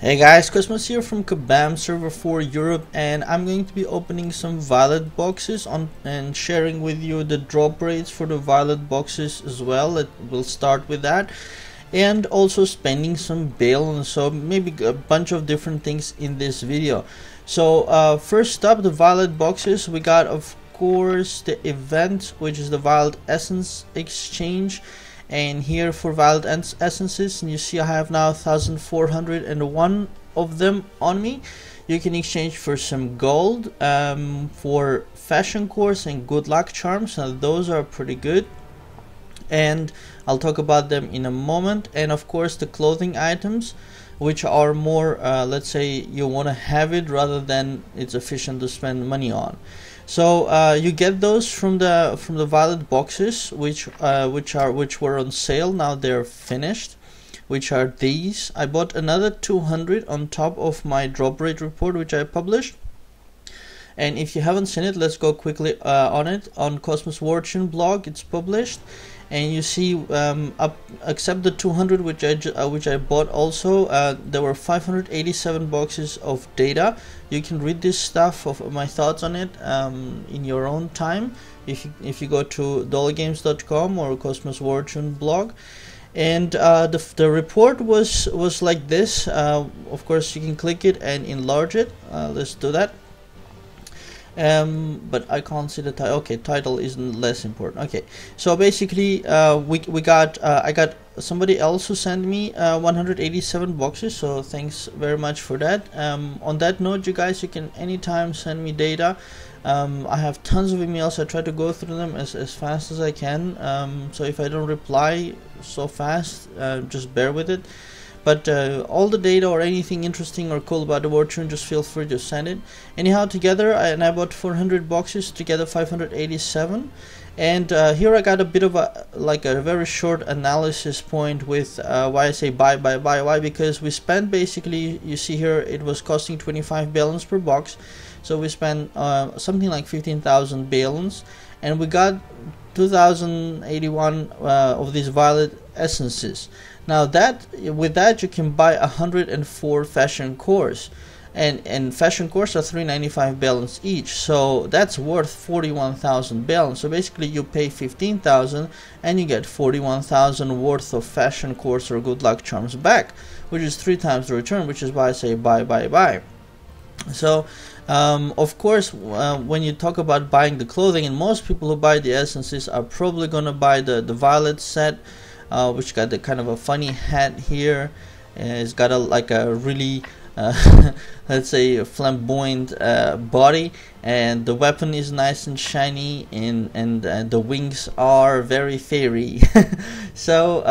Hey guys, Cosmos here from Kabam server for Europe, and I'm going to be opening some violet boxes and sharing with you the drop rates for the violet boxes as well. We'll start with that, and also spending some bail, and so maybe a bunch of different things in this video. So first up, the violet boxes. We got, of course, the event, which is the Violet Essence Exchange. And here for Violet Essences, and you see I have now 1,401 of them on me. You can exchange for some gold, for fashion cores and good luck charms, and those are pretty good, and I'll talk about them in a moment. And of course the clothing items, which are more let's say you want to have it rather than it's efficient to spend money on. So you get those from the violet boxes, which were on sale. Now they're finished, which are these. I bought another 200 on top of my drop rate report, which I published. And if you haven't seen it, let's go quickly on it. On Cosmos Wartune blog, it's published, and you see except the 200 which I bought also, there were 587 boxes of data. You can read this stuff of my thoughts on it in your own time if you go to dollagames.com or Cosmos Wartune blog. And the report was like this. Of course you can click it and enlarge it. Let's do that. But I can't see the title. Okay, title is less important. Okay, so basically we got I got somebody else who sent me 187 boxes, so thanks very much for that. On that note, you guys, you can anytime send me data. I have tons of emails. I try to go through them as fast as I can, so if I don't reply so fast, just bear with it. But all the data or anything interesting or cool about the Wartune, just feel free to send it. Anyhow, together, I bought 400 boxes, together 587. And here I got a bit of a very short analysis point with why I say buy. Why? Because we spent basically, you see here, it was costing 25 balance per box. So we spent something like 15,000 balance, and we got 2,081 of these violet essences. Now with that you can buy 104 fashion cores, and fashion cores are 395 balance each, so that's worth 41,000 balance. So basically you pay 15,000 and you get 41,000 worth of fashion cores or good luck charms back, which is 3 times the return, which is why I say buy. So of course when you talk about buying the clothing, and most people who buy the essences are probably gonna buy the violet set, which got the kind of a funny hat here. It's got a really let's say a flamboyant body, and the weapon is nice and shiny, and the wings are very fairy. So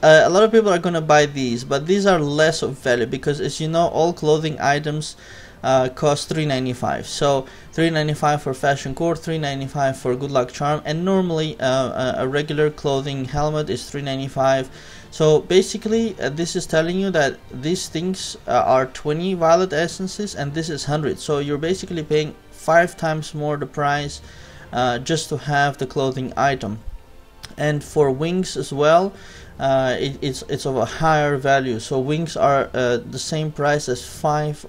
a lot of people are gonna buy these, but these are less of value because, as you know, all clothing items cost 395. So 395 for fashion core, 395 for good luck charm, and normally a regular clothing helmet is 395. So basically this is telling you that these things are 20 violet essences and this is 100. So you're basically paying 5 times more the price just to have the clothing item. And for wings as well, it's of a higher value. So wings are the same price as 5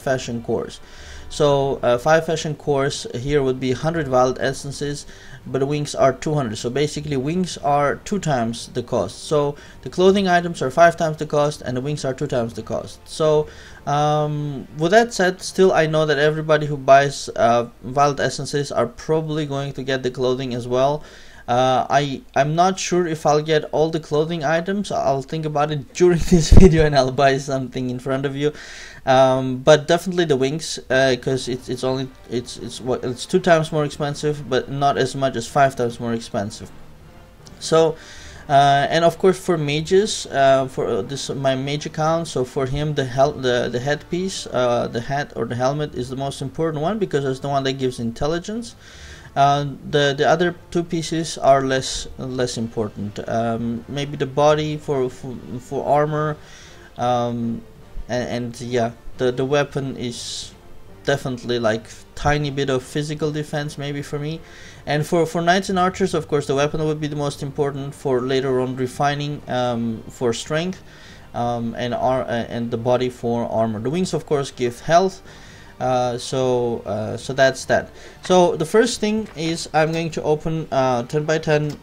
fashion cores. So 5 fashion cores here would be 100 violet essences, but wings are 200. So basically wings are 2 times the cost. So the clothing items are 5 times the cost and the wings are 2 times the cost. So with that said, still I know that everybody who buys violet essences are probably going to get the clothing as well. I'm not sure if I'll get all the clothing items. I'll think about it during this video and I'll buy something in front of you. But definitely the wings, because it's 2 times more expensive, but not as much as 5 times more expensive. So and of course for mages, for this my mage account, so for him the headpiece, the hat or the helmet is the most important one because it's the one that gives intelligence. The other 2 pieces are less important. Maybe the body for armor, and yeah, the weapon is definitely like tiny bit of physical defense maybe for me. And for knights and archers, of course, the weapon would be the most important for later on refining for strength. and the body for armor. The wings of course give health. So that's that. So the first thing is I'm going to open 10 by 10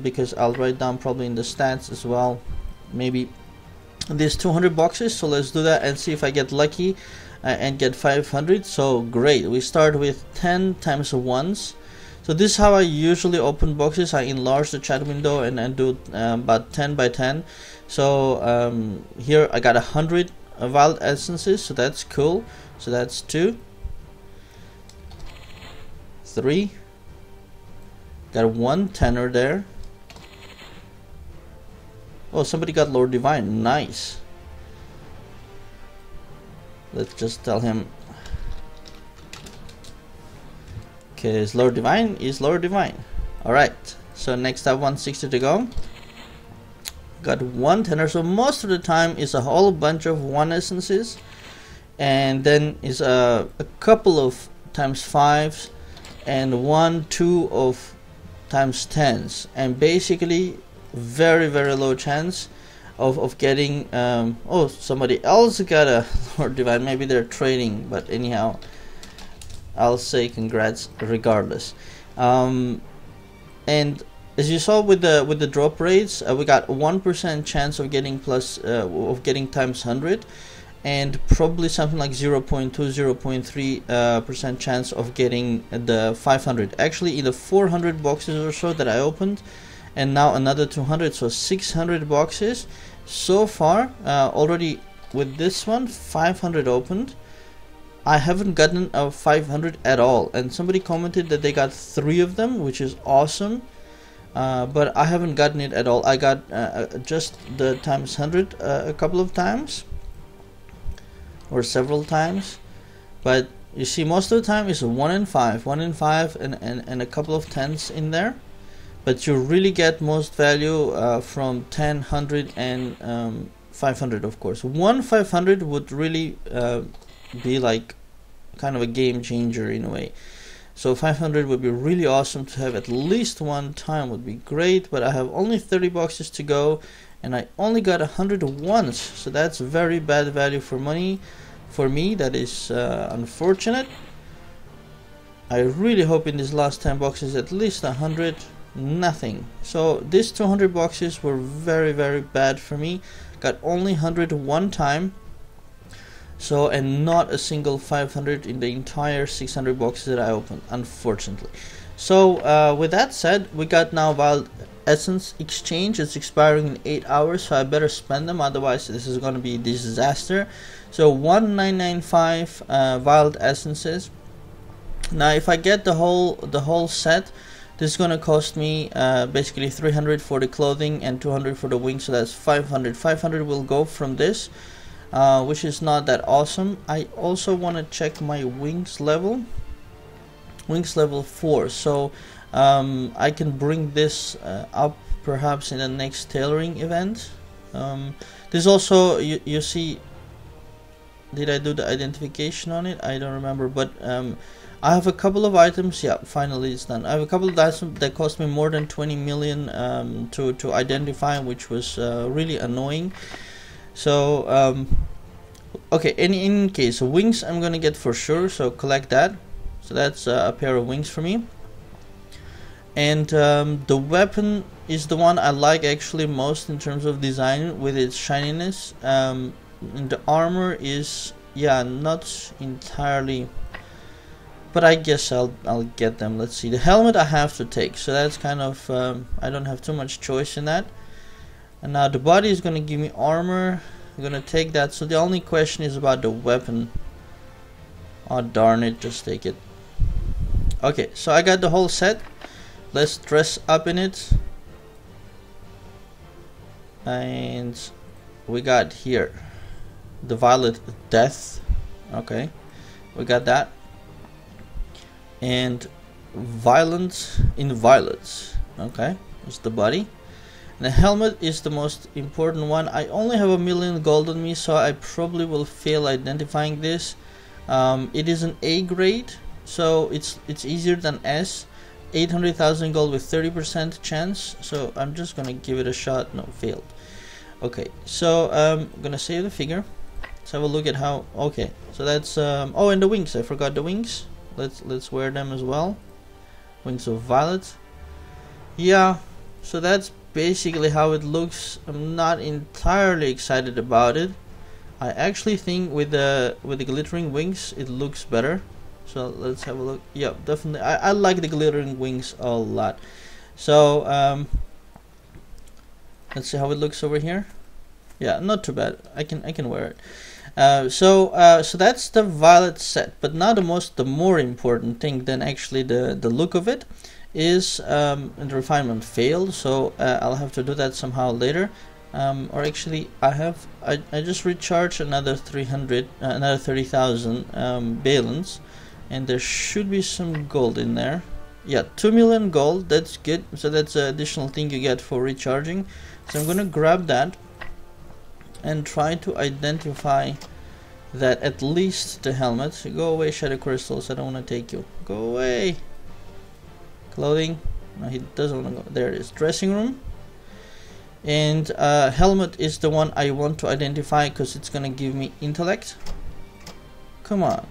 because I'll write down probably in the stats as well, maybe these 200 boxes. So let's do that and see if I get lucky and get 500. So great, we start with 10 times 1s. So this is how I usually open boxes. I enlarge the chat window and do about 10 by 10. So here I got 100 wild essences, so that's cool. So that's 2, 3, got 1 tenor there. Oh, somebody got Lord Divine, nice. Let's just tell him, okay, is Lord Divine, is Lord Divine. Alright, so next I have 160 to go. Got 1 tenor, so most of the time is a whole bunch of 1 essences. And then is a couple of times 5s and 1, 2 of times 10s, and basically very low chance of getting oh, somebody else got a Lord Divine, maybe they're trading, but anyhow I'll say congrats regardless. And as you saw with the drop rates, we got 1% chance of getting plus of getting times 100, and probably something like 0.2 0.3% chance of getting the 500. Actually, in the 400 boxes or so that I opened, and now another 200, so 600 boxes so far. Already with this one, 500 opened. I haven't gotten a 500 at all, and somebody commented that they got 3 of them, which is awesome. But I haven't gotten it at all. I got just the times 100 a couple of times, or several times, but you see most of the time is 1 in 5 and a couple of 10s in there. But you really get most value from 10, 100 and 500 of course. 1 500 would really be like kind of a game changer in a way. So 500 would be really awesome to have at least one time, would be great, but I have only 30 boxes to go and I only got 100 once, so that's very bad value for money for me. That is unfortunate. I really hope in these last 10 boxes at least 100. Nothing. So these 200 boxes were very bad for me. Got only 100 one time, so, and not a single 500 in the entire 600 boxes that I opened, unfortunately. So with that said, we got now wild essence exchange. It's expiring in 8 hours, so I better spend them, otherwise this is going to be a disaster. So 1995 wild essences. Now if I get the whole set, this is going to cost me basically 300 for the clothing and 200 for the wings, so that's 500. 500 will go from this, which is not that awesome. I also want to check my wings level. Wings level 4, so I can bring this up perhaps in the next tailoring event. There's also, you see, did I do the identification on it? I don't remember, but I have a couple of items. Yeah, finally it's done. I have a couple of items that cost me more than 20 million to identify, which was really annoying. So okay, in any case, wings I'm gonna get for sure, so collect that. So that's a pair of wings for me. And the weapon is the one I like actually most in terms of design, with its shininess. And the armor is, yeah, not entirely, but I guess I'll get them. Let's see, the helmet I have to take, so that's kind of I don't have too much choice in that. And now the body is gonna give me armor. I'm gonna take that, so the only question is about the weapon. Oh darn it, just take it. Okay, so I got the whole set. Let's dress up in it. And we got here the Violet Death. Okay, we got that. And Violent in Violets. Okay, that's the body. And the helmet is the most important one. I only have 1 million gold on me, so I probably will fail identifying this. It is an A grade, so it's easier than S. 800,000 gold with 30% chance, so I'm just gonna give it a shot. No, failed. Okay, so I'm gonna save the figure. Let's have a look at how. Okay, so that's oh, and the wings. I forgot the wings. Let's wear them as well. Wings of Violet. Yeah, so that's basically how it looks. I'm not entirely excited about it. I actually think with the glittering wings it looks better. So let's have a look. Yeah, definitely. I like the glittering wings a lot. So let's see how it looks over here. Yeah, not too bad. I can wear it. So that's the Violet set. But now the more important thing than actually the look of it is the refinement failed. So I'll have to do that somehow later. Or actually, I just recharged another 300, another 30,000 balance, and there should be some gold in there. Yeah, 2 million gold. That's good. So that's an additional thing you get for recharging. So I'm gonna grab that and try to identify that, at least the helmet. Go away, shadow crystals. I don't want to take you. Go away. Clothing. No, he doesn't want to go. There it is. Dressing room. And helmet is the one I want to identify because it's gonna give me intellect. Come on.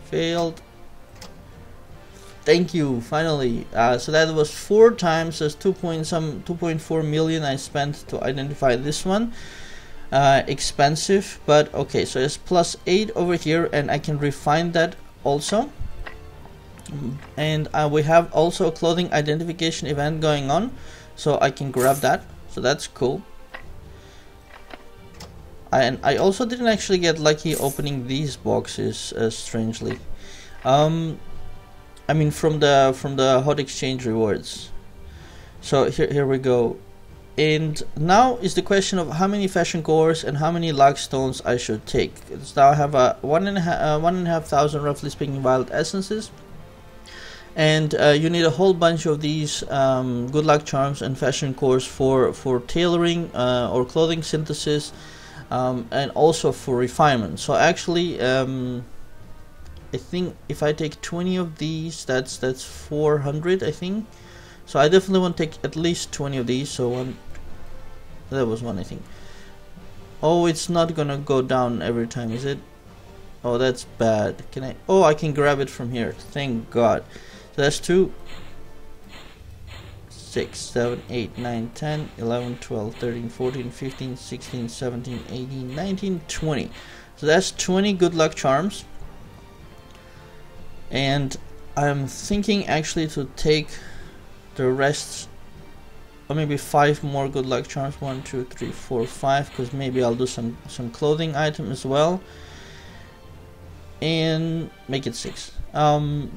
Failed. Thank you, finally. So that was 4 times, that's 2.4 million I spent to identify this one. Expensive, but okay, so it's +8 over here, and I can refine that also. And we have also a clothing identification event going on, so I can grab that, so that's cool. And I also didn't actually get lucky opening these boxes, strangely. I mean from the hot exchange rewards. So here we go. And now is the question of how many fashion cores and how many luck stones I should take. So now I have a 1,500 roughly speaking Violet essences. And you need a whole bunch of these good luck charms and fashion cores for tailoring or clothing synthesis, and also for refinement. So actually I think if I take 20 of these, that's 400, I think. So I definitely want to take at least 20 of these. So one, that was one, I think. Oh, it's not gonna go down every time, is it? Oh, that's bad. Can I? Oh, I can grab it from here. Thank God. So that's 2, 6, 7, 8, 9, 10, 11, 12, 13, 14, 15, 16, 17, 18, 19, 20. So that's 20 good luck charms. And I'm thinking actually to take the rest, or maybe 5 more good luck charms. 1, 2, 3, 4, 5, because maybe I'll do some clothing item as well, and make it 6.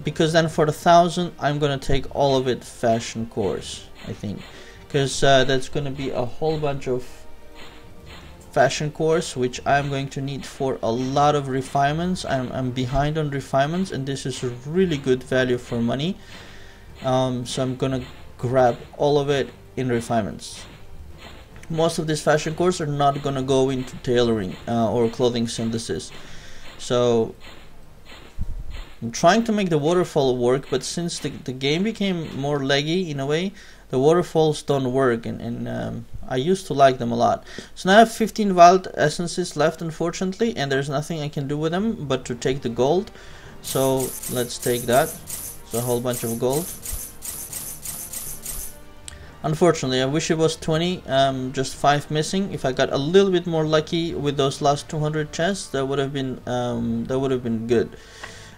Because then for the 1,000 I'm gonna take all of it fashion cores, I think, because that's gonna be a whole bunch of fashion cores which I'm going to need for a lot of refinements. I'm behind on refinements, and this is a really good value for money. So I'm gonna grab all of it in refinements. Most of these fashion cores are not gonna go into tailoring or clothing synthesis. So I'm trying to make the waterfall work, but since the game became more laggy in a way, the waterfalls don't work, and I used to like them a lot. So now I have 15 Violet essences left, unfortunately, and there's nothing I can do with them but to take the gold. So let's take that. So a whole bunch of gold. Unfortunately, I wish it was 20, just 5 missing. If I got a little bit more lucky with those last 200 chests, that would have been good.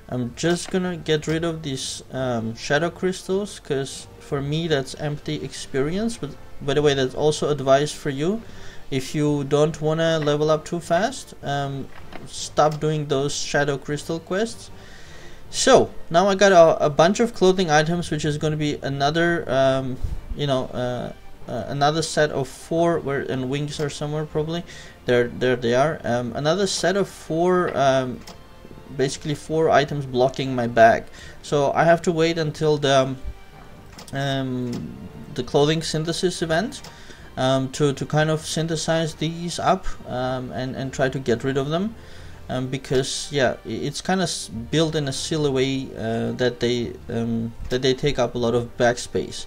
I'm just gonna get rid of these shadow crystals, because for me that's empty experience. But by the way, that's also advice for you. If you don't wanna level up too fast, stop doing those shadow crystal quests. So now I got a bunch of clothing items, which is going to be another another set of 4, and wings are somewhere probably. There they are. Another set of 4, basically 4 items blocking my bag. So I have to wait until the clothing synthesis event to kind of synthesize these up and try to get rid of them. Because yeah, it's kind of built in a silly way that they take up a lot of backspace.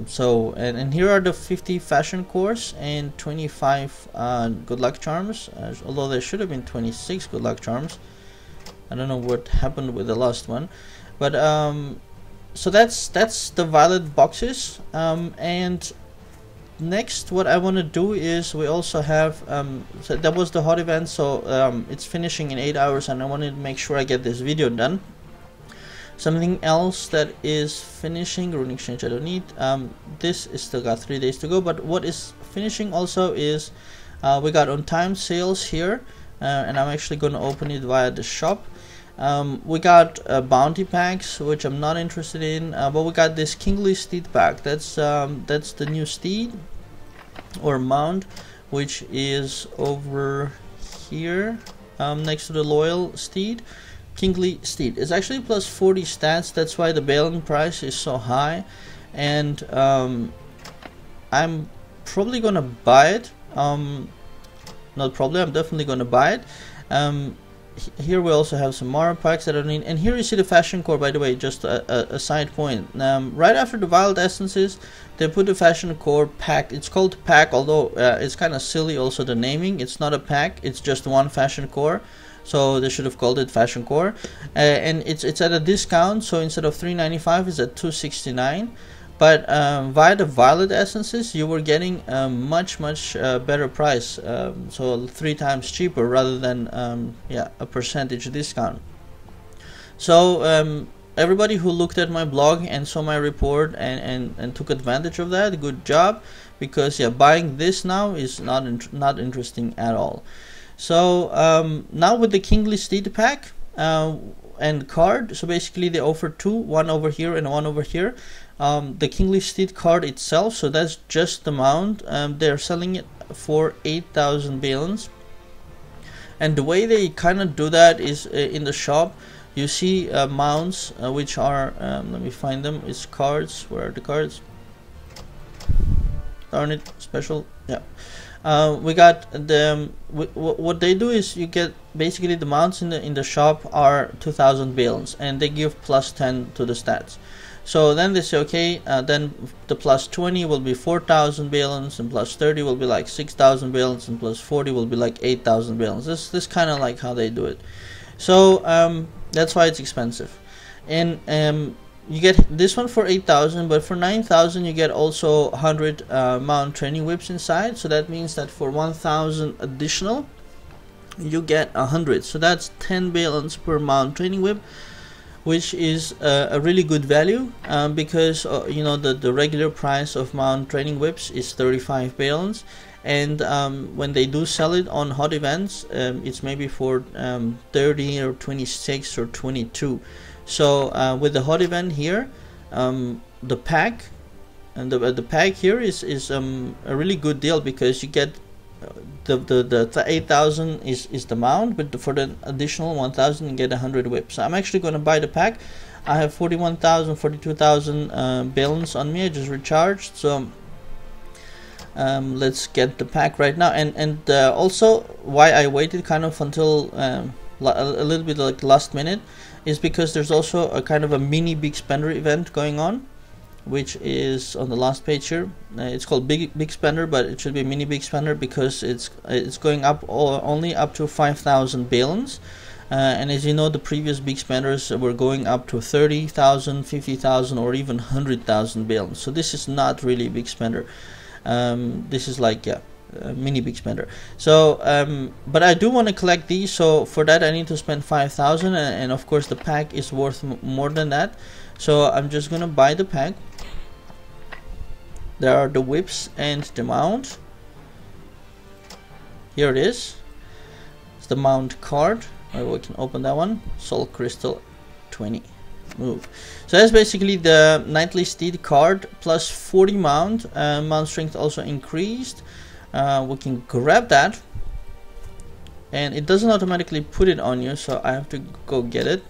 So and here are the 50 fashion cores and 25 good luck charms, although there should have been 26 good luck charms. I don't know what happened with the last one, but so that's the violet boxes. And next what I want to do is we also have so that was the hot event, so it's finishing in 8 hours, and I wanted to make sure I get this video done. Something else that is finishing, rune exchange I don't need. This is still got 3 days to go, but what is finishing also is we got on time sales here, and I'm actually going to open it via the shop. We got bounty packs, which I'm not interested in, but we got this kingly steed pack. That's the new steed or mount, which is over here next to the loyal steed. Kingly steed is actually plus 40 stats. That's why the bailing price is so high, and I'm probably gonna buy it. Not probably, I'm definitely gonna buy it. Here we also have some Mara packs that I don't need, and here you see the fashion core, by the way, just a side point. Right after the violet essences, they put the fashion core pack. It's called pack, although it's kind of silly also the naming. It's not a pack, it's just one fashion core, so they should have called it fashion core. And it's at a discount, so instead of $3.95 it's at $2.69. But via the violet essences you were getting a much better price, so 3 times cheaper rather than yeah, a percentage discount. So everybody who looked at my blog and saw my report and took advantage of that, good job, because yeah, buying this now is not interesting at all. So now with the kingly steed pack and card, so basically they offer 2, one over here and one over here. The kingly steed card itself, so that's just the mount, they're selling it for 8,000 balance, and the way they kind of do that is in the shop you see mounts which are let me find them, it's cards. Where are the cards? Darn it, special, yeah. We got the what they do is you get basically the mounts in the shop are 2,000 balance, and they give plus 10 to the stats. So then they say, okay, then the plus 20 will be 4,000 balance, and plus 30 will be like 6,000 balance, and plus 40 will be like 8,000 balance. This kind of like how they do it. So that's why it's expensive. And you get this one for 8,000, but for 9,000 you get also 100 mount training whips inside. So that means that for 1,000 additional you get 100. So that's 10 balance per mount training whip, which is a really good value, because you know the regular price of mount training whips is 35 balance, and when they do sell it on hot events, it's maybe for 30 or 26 or 22. So with the hot event here, the pack and the pack here is a really good deal, because you get the 8,000 is the mount, but for the additional 1,000 you get 100 whips. So I'm actually going to buy the pack. I have 41,000, 42,000 balance on me. I just recharged, so let's get the pack right now. And also why I waited kind of until a little bit like last minute is because there's also a kind of a mini big spender event going on, which is on the last page here. It's called big spender, but it should be mini big spender because it's going up only up to 5,000 balance, and as you know, the previous big spenders were going up to 30,000, 50,000, or even 100,000 balance. So this is not really a big spender. This is like, yeah, mini big spender. So but I do want to collect these, so for that I need to spend 5,000, and of course the pack is worth more than that. So I'm just gonna buy the pack. There are the whips and the mount. Here it is. It's the mount card. We can open that one. Soul Crystal 20. Move. So that's basically the Knightly Steed card plus 40 mount. Mount strength also increased. We can grab that, and it doesn't automatically put it on you, so I have to go get it.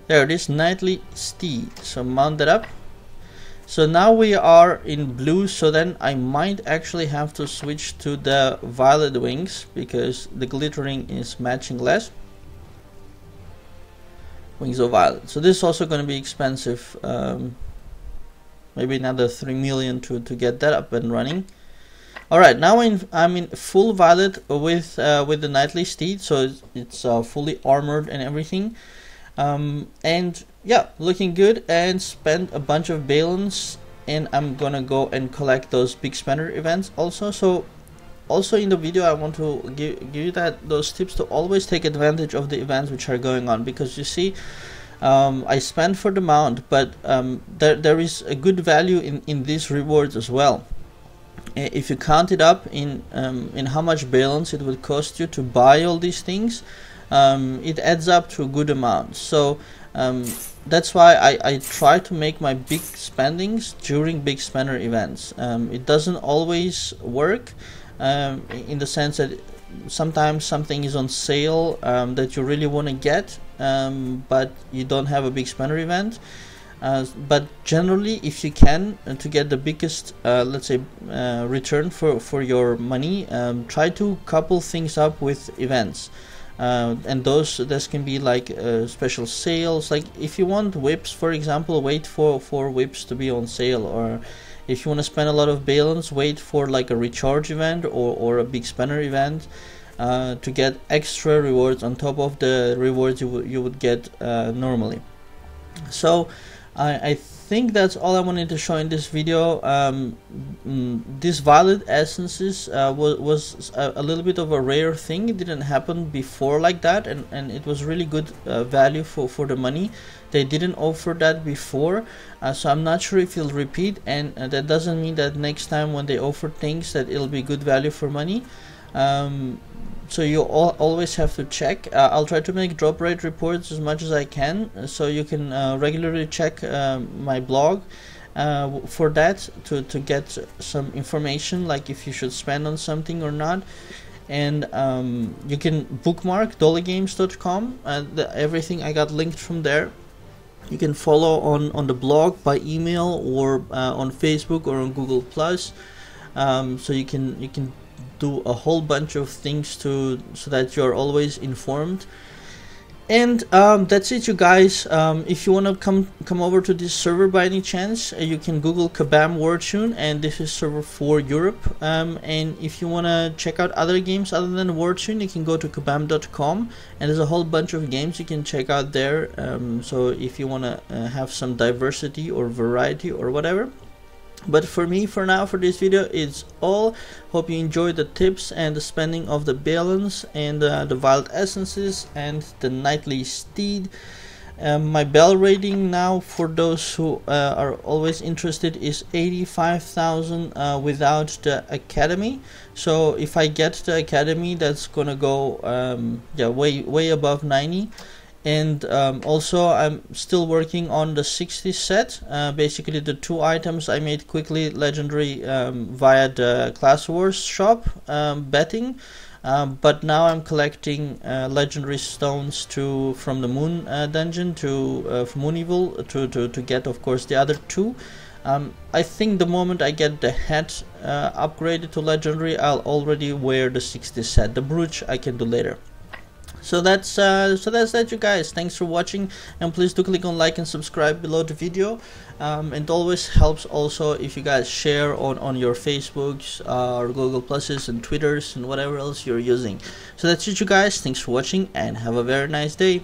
There it is, Knightly Steed. So mount that up. So now we are in blue, so then I might actually have to switch to the violet wings because the glittering is matching less. Wings of violet. So this is also going to be expensive. maybe another 3 million to get that up and running. Alright, now I'm in full violet with the Knightly Steed, so it's fully armored and everything. And yeah, looking good, and spend a bunch of balance, and I'm gonna go and collect those big spender events also. So also in the video I want to give you those tips to always take advantage of the events which are going on, because you see, I spend for the mount, but there is a good value in these rewards as well. If you count it up in how much balance it would cost you to buy all these things, it adds up to a good amount. So that's why I try to make my big spendings during big spender events. It doesn't always work, in the sense that sometimes something is on sale that you really want to get, but you don't have a big spender event. But generally, if you can, to get the biggest, let's say, return for your money, try to couple things up with events. And this can be like special sales. Like if you want whips, for example, wait for whips to be on sale. Or if you want to spend a lot of balance, wait for like a recharge event or a big spender event, to get extra rewards on top of the rewards you would get normally. So I think that's all I wanted to show in this video. This violet essences was a little bit of a rare thing. It didn't happen before like that, and it was really good value for the money. They didn't offer that before, so I'm not sure if it'll repeat, and that doesn't mean that next time when they offer things that it'll be good value for money. So you always have to check. I'll try to make drop rate reports as much as I can, so you can regularly check my blog for that to get some information, like if you should spend on something or not. And you can bookmark dollygames.com. Everything I got linked from there. You can follow on the blog by email or on Facebook or on Google+. So you can do a whole bunch of things so that you're always informed. And that's it, you guys. If you want to come over to this server by any chance, you can Google Kabam Wartune, and this is server for Europe. And if you want to check out other games other than Wartune, you can go to kabam.com, and there's a whole bunch of games you can check out there. So if you want to have some diversity or variety or whatever. But for me, for now, for this video, it's all. Hope you enjoyed the tips and the spending of the balance and the violet essences and the Knightly Steed. My bell rating now, for those who are always interested, is 85,000 without the academy. So if I get the academy, that's gonna go way above 90. And also I'm still working on the 60 set, basically the 2 items I made quickly legendary via the Class Wars shop betting, but now I'm collecting legendary stones from the Moon dungeon from Moon Evil to get, of course, the other 2. I think the moment I get the hat upgraded to legendary, I'll already wear the 60 set. The brooch I can do later. So that's that, you guys. Thanks for watching, and please do click on like and subscribe below the video. It always helps also if you guys share on your Facebooks or Google Pluses and Twitters and whatever else you're using. So that's it, you guys. Thanks for watching, and have a very nice day.